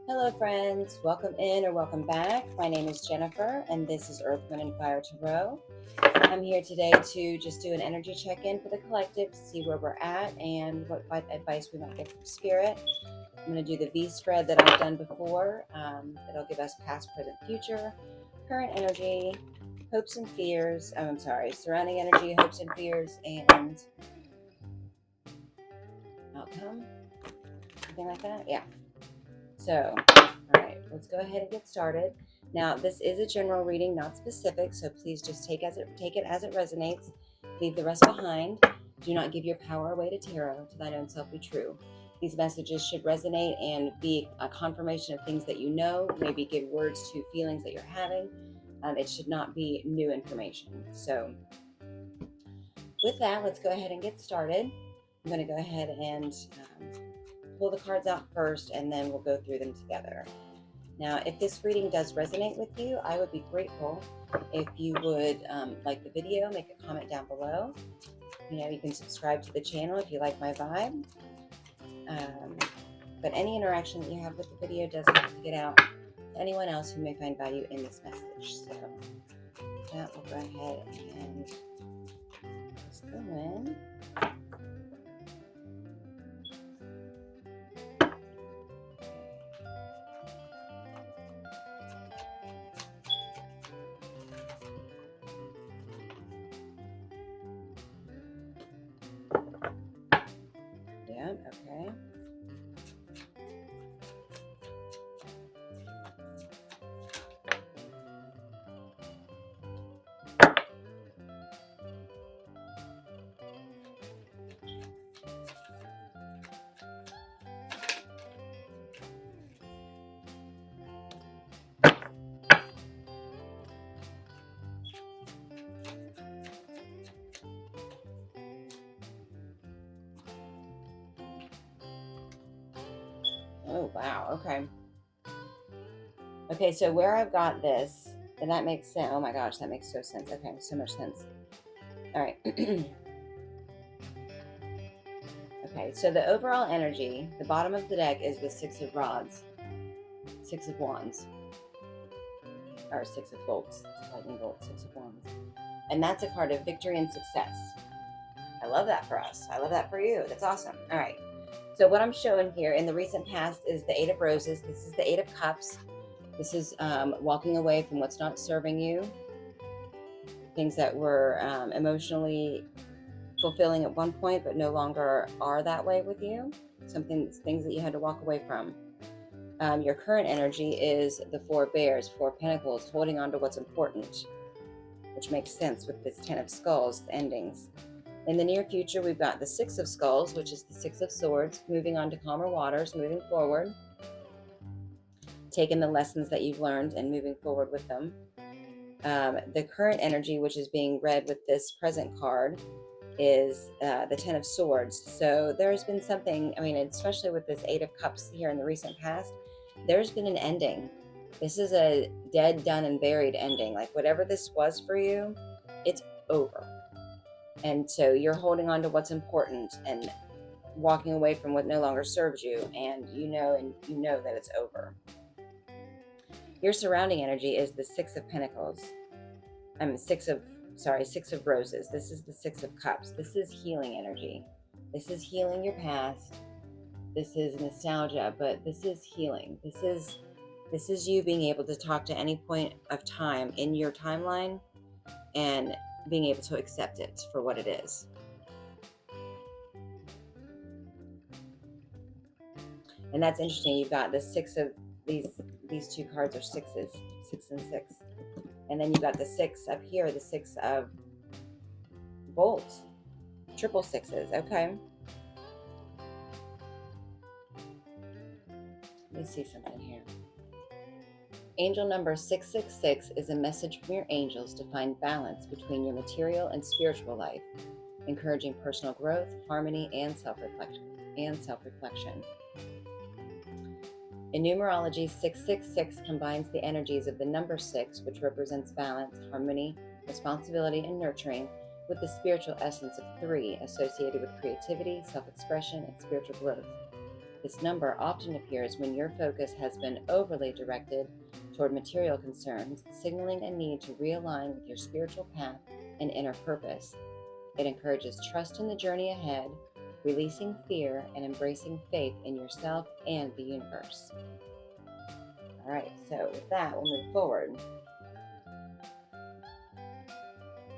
Hello, friends. Welcome in or welcome back. My name is Jennifer, and this is Earth, Wind, and Fire Tarot. I'm here today to just do an energy check-in for the collective to see where we're at and what advice we might get from Spirit. I'm going to do the V spread that I've done before. It'll give us past, present, future, current energy, hopes and fears. Surrounding energy, hopes and fears, and outcome. Something like that. Yeah. So, all right, let's go ahead and get started. Now, this is a general reading, not specific, so please just take it as it resonates. Leave the rest behind. Do not give your power away to tarot. To thine own self be true. These messages should resonate and be a confirmation of things that you know, maybe give words to feelings that you're having. It should not be new information. So, with that, let's go ahead and get started. I'm going to go ahead and pull the cards out first, and then we'll go through them together. Now, if this reading does resonate with you, I would be grateful if you would like the video, make a comment down below. You can subscribe to the channel if you like my vibe. But any interaction that you have with the video doesn't have to get out to anyone else who may find value in this message. So that will go ahead and let's go in. Yeah, okay. Oh, wow. Okay. Okay, so where I've got this, and that makes sense. Oh my gosh, that makes so sense. Okay, so much sense. All right. Okay, so the overall energy, the bottom of the deck is the Six of Rods, Six of Wands, or Six of Bolts, lightning bolt, Six of Wands. And that's a card of victory and success. I love that for us. I love that for you. That's awesome. All right. So what I'm showing here in the recent past is the Eight of Roses. This is the Eight of Cups. This is walking away from what's not serving you, things that were emotionally fulfilling at one point but no longer are that way with you. Things that you had to walk away from. Your current energy is the Four Bears, Four Pentacles, holding on to what's important, which makes sense with this Ten of Skulls, the endings. In the near future, we've got the Six of Skulls, which is the Six of Swords, moving on to calmer waters, moving forward, taking the lessons that you've learned and moving forward with them. The current energy, which is being read with this present card, is the Ten of Swords. So there's been something, especially with this Eight of Cups here in the recent past, there's been an ending. This is a dead, done, and buried ending. Like whatever this was for you, it's over. And so you're holding on to what's important and walking away from what no longer serves you, and you know that it's over. Your surrounding energy is the Six of Pentacles. Six of Roses. This is the Six of Cups. This is healing energy. This is healing your past. This is nostalgia, but this is healing. This is you being able to talk to any point of time in your timeline and being able to accept it for what it is. And that's interesting. You've got the six of these two cards are sixes, 6 and 6. And then you've got the 6 up here, the 6 of bolts, triple sixes. Okay. Let me see something here. Angel number 666 is a message from your angels to find balance between your material and spiritual life, encouraging personal growth, harmony, and self-reflection. In numerology, 666 combines the energies of the number 6, which represents balance, harmony, responsibility, and nurturing, with the spiritual essence of 3, associated with creativity, self-expression, and spiritual growth. This number often appears when your focus has been overly directed toward material concerns, signaling a need to realign with your spiritual path and inner purpose. It encourages trust in the journey ahead, releasing fear and embracing faith in yourself and the universe. All right, so with that, we'll move forward.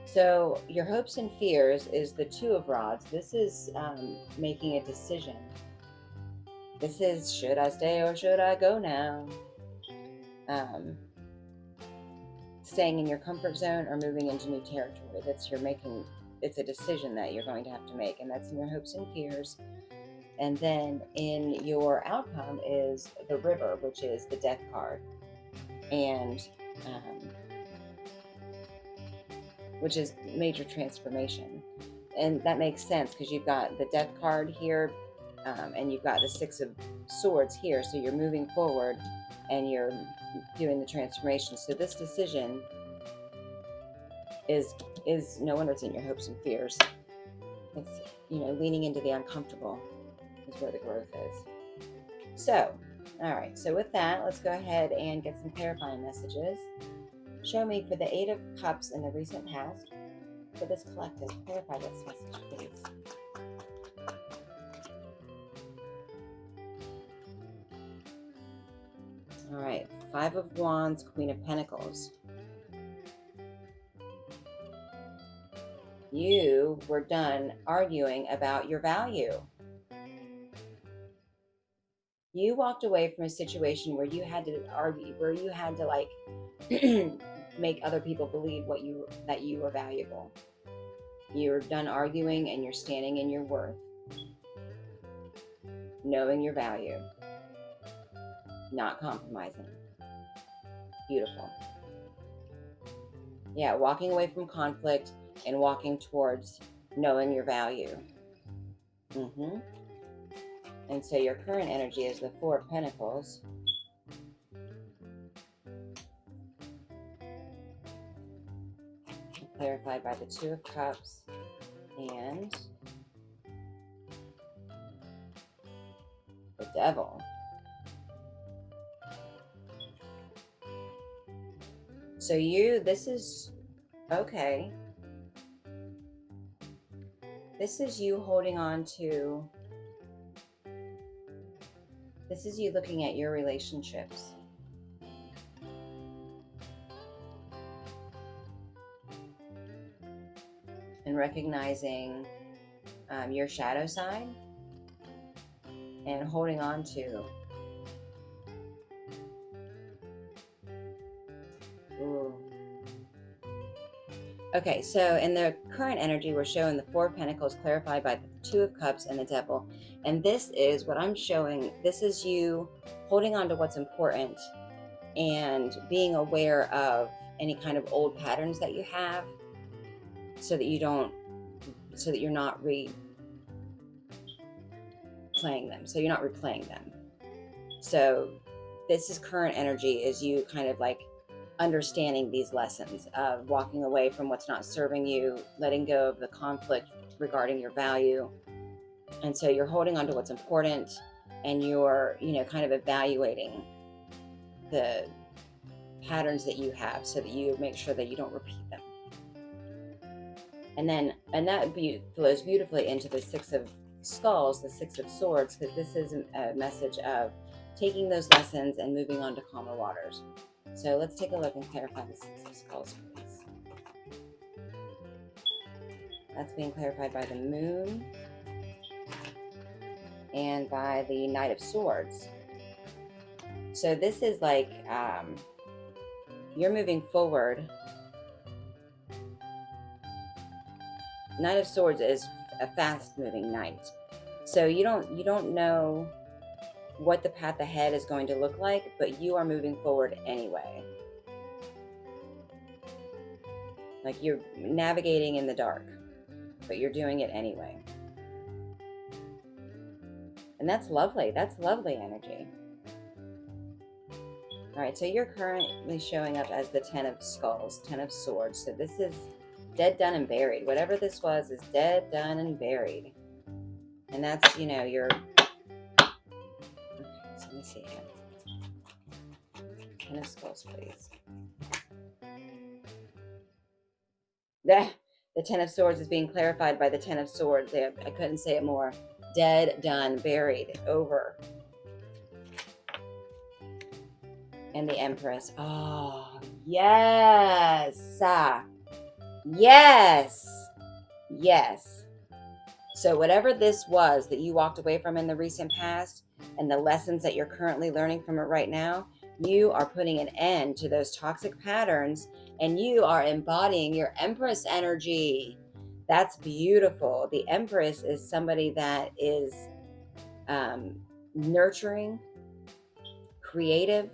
So your hopes and fears is the Two of Rods. This is making a decision. This is, should I stay or should I go now? Staying in your comfort zone or moving into new territory. It's a decision that you're going to have to make, and that's in your hopes and fears. And then in your outcome is the River, which is the Death card, and which is major transformation. And that makes sense because you've got the Death card here, and you've got the Six of Swords here. So you're moving forward and you're doing the transformation. So this decision is no wonder it's in your hopes and fears. It's, leaning into the uncomfortable is where the growth is. So, all right. So with that, let's go ahead and get some clarifying messages. Show me for the Eight of Cups in the recent past for this collective. Clarify this message, please. All right. Five of Wands, Queen of Pentacles. You were done arguing about your value. You walked away from a situation where you had to argue, where you had to like make other people believe that you were valuable. You're done arguing and you're standing in your worth, knowing your value, not compromising. Beautiful. Yeah, walking away from conflict and walking towards knowing your value. And so your current energy is the Four of Pentacles. Clarified by the Two of Cups and the Devil. So this is, okay. This is you holding on to, this is you looking at your relationships. And recognizing your shadow side and holding on to. Ooh. Okay, so in the current energy, we're showing the Four of Pentacles clarified by the Two of Cups and the Devil. And this is what I'm showing. This is you holding on to what's important and being aware of any kind of old patterns that you have so that you're not replaying them. So you're not replaying them. So this is current energy, is you kind of like understanding these lessons of walking away from what's not serving you, letting go of the conflict regarding your value. And so you're holding on to what's important and you're, kind of evaluating the patterns that you have so that you make sure that you don't repeat them. And that flows beautifully into the Six of Skulls, the Six of Swords, because this is a message of taking those lessons and moving on to calmer waters. So let's take a look and clarify the Six of Skulls, please. That's being clarified by the Moon and by the Knight of Swords. So this is like you're moving forward. Knight of Swords is a fast-moving knight. So you don't know what the path ahead is going to look like, but you are moving forward anyway. Like you're navigating in the dark, but you're doing it anyway. And that's lovely. That's lovely energy. All right, so you're currently showing up as the Ten of Skulls, Ten of Swords. So this is dead, done, and buried. Whatever this was is dead, done, and buried. And that's, you're see here. Ten of Skulls, please. The Ten of Swords is being clarified by the Ten of Swords. I couldn't say it more. Dead, done, buried, over. And the Empress. Oh, yes. Yes. Yes. So whatever this was that you walked away from in the recent past and the lessons that you're currently learning from it right now, you are putting an end to those toxic patterns and you are embodying your Empress energy. That's beautiful. The Empress is somebody that is nurturing, creative.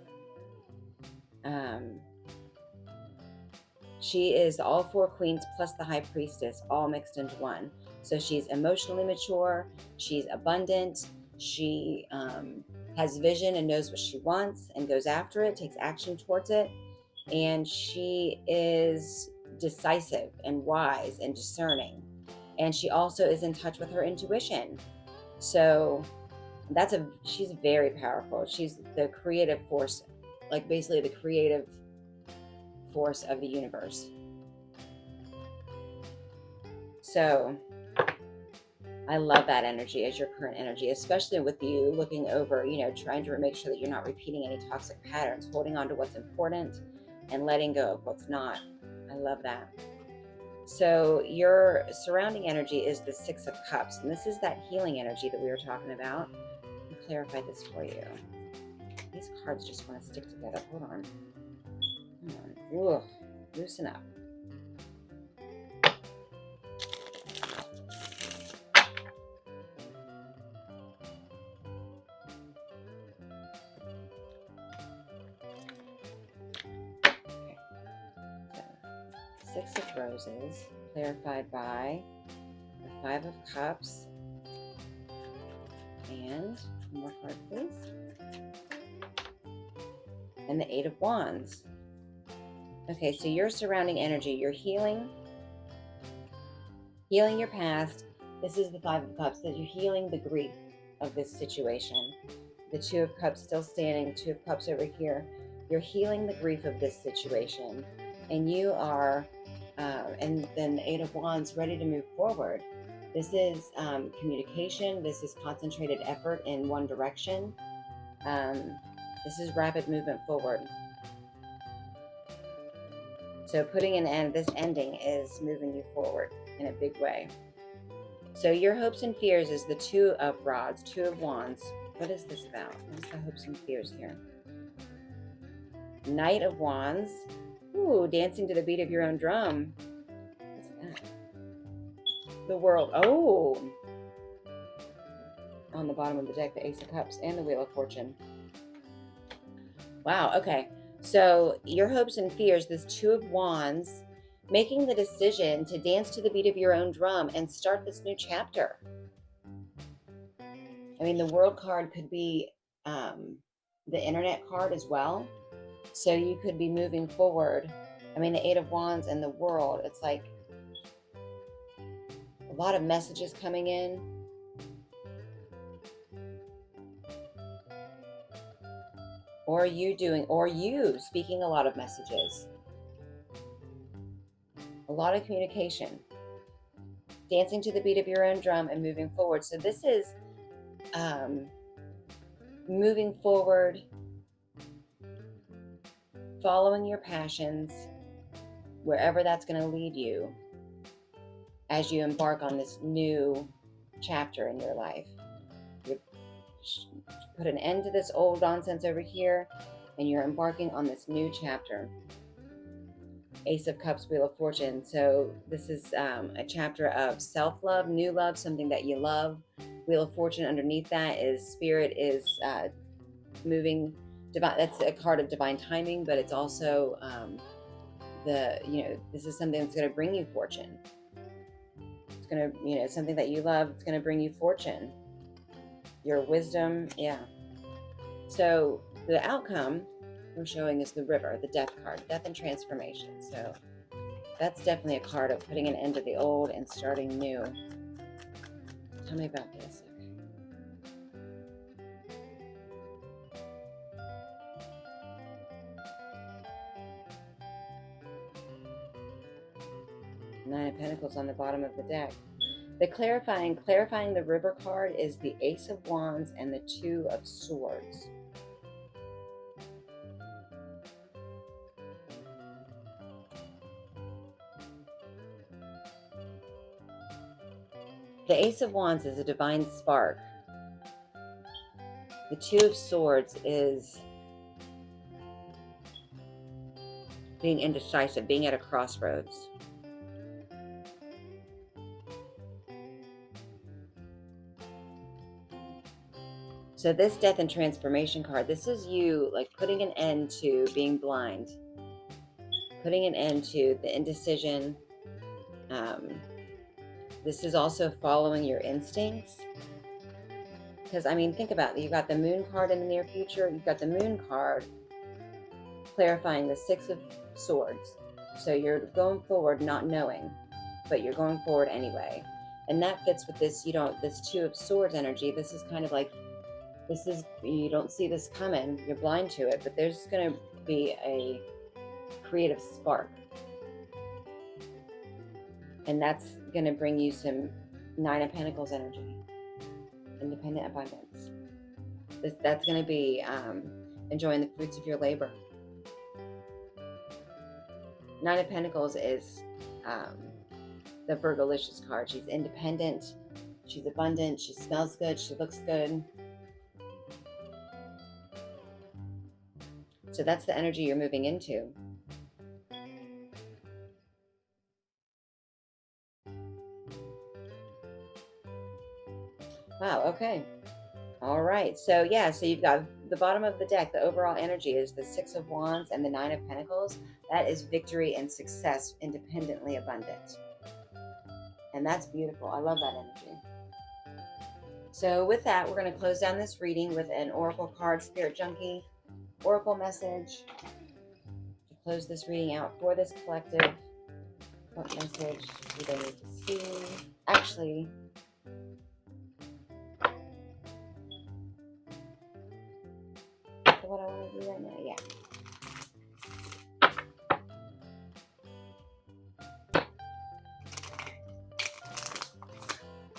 She is all four queens plus the High Priestess all mixed into one. So she's emotionally mature, she's abundant, she has vision and knows what she wants and goes after it, takes action towards it, and she is decisive and wise and discerning. And she also is in touch with her intuition. So she's very powerful. She's the creative force, like basically the creative force of the universe. So I love that energy as your current energy, especially with you looking over, trying to make sure that you're not repeating any toxic patterns, holding on to what's important and letting go of what's not. I love that. So your surrounding energy is the Six of Cups, and this is that healing energy that we were talking about. Let me clarify this for you. These cards just want to stick together. Hold on. Ugh, loosen up. Okay. So, Six of Roses, clarified by the Five of Cups. And one more card, please. And the Eight of Wands. Okay, so your surrounding energy, you're healing your past. This is the Five of Cups, that you're healing the grief of this situation. The Two of Cups still standing, Two of Cups over here. You're healing the grief of this situation. And you are, and then the Eight of Wands, ready to move forward. This is communication. This is concentrated effort in one direction. This is rapid movement forward. So putting an end, this ending is moving you forward in a big way. So your hopes and fears is the Two of Rods, Two of Wands. What is this about? What is the hopes and fears here? Knight of Wands. Ooh, dancing to the beat of your own drum. What's that? The World. Oh. On the bottom of the deck, the Ace of Cups and the Wheel of Fortune. Wow, okay. So your hopes and fears, this Two of Wands, making the decision to dance to the beat of your own drum and start this new chapter. I mean, the World card could be the Internet card as well. So you could be moving forward. I mean, the Eight of Wands and the World, it's like a lot of messages coming in. Or you speaking a lot of messages. A lot of communication. Dancing to the beat of your own drum and moving forward. So this is moving forward, following your passions, wherever that's going to lead you as you embark on this new chapter in your life. You put an end to this old nonsense over here, and you're embarking on this new chapter. Ace of Cups, Wheel of Fortune. So this is a chapter of self-love, new love, something that you love. Wheel of Fortune underneath that is Spirit is moving. Divine. That's a card of divine timing, but it's also this is something that's going to bring you fortune. It's going to, something that you love. It's going to bring you fortune. Your wisdom, yeah. So the outcome we're showing is the River, the Death card, death and transformation. So that's definitely a card of putting an end to the old and starting new. Tell me about this. Nine of Pentacles on the bottom of the deck. The clarifying the River card is the Ace of Wands and the Two of Swords. The Ace of Wands is a divine spark. The Two of Swords is being indecisive, being at a crossroads. So this Death and Transformation card, this is you like putting an end to being blind, putting an end to the indecision. This is also following your instincts. Because, I mean, think about it. You've got the Moon card in the near future. You've got the Moon card clarifying the Six of Swords. So you're going forward not knowing, but you're going forward anyway. And that fits with this, this Two of Swords energy. This is kind of like, you don't see this coming. You're blind to it, but there's going to be a creative spark. And that's going to bring you some Nine of Pentacles energy. Independent abundance. That's going to be enjoying the fruits of your labor. Nine of Pentacles is the Virgolicious card. She's independent. She's abundant. She smells good. She looks good. So that's the energy you're moving into. Wow, okay. All right. So yeah, so you've got the bottom of the deck. The overall energy is the Six of Wands and the Nine of Pentacles. That is victory and success, independently abundant. And that's beautiful. I love that energy. So with that, we're going to close down this reading with an Oracle card, Spirit Junkie, Oracle message to close this reading out for this collective. What message do they need to see? Actually, what I want to do right now, yeah.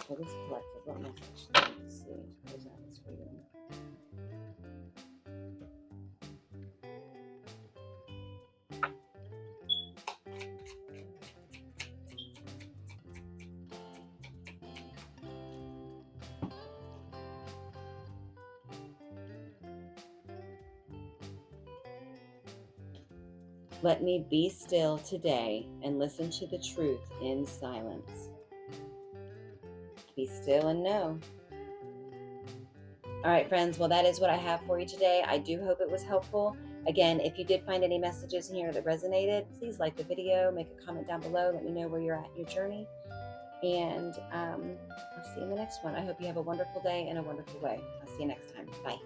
For this collective, what message do they need to see to close out this reading? Let me be still today and listen to the truth in silence. Be still and know. All right, friends. Well, that is what I have for you today. I do hope it was helpful. Again, if you did find any messages here that resonated, please like the video, make a comment down below. Let me know where you're at in your journey. And I'll see you in the next one. I hope you have a wonderful day and a wonderful way. I'll see you next time. Bye.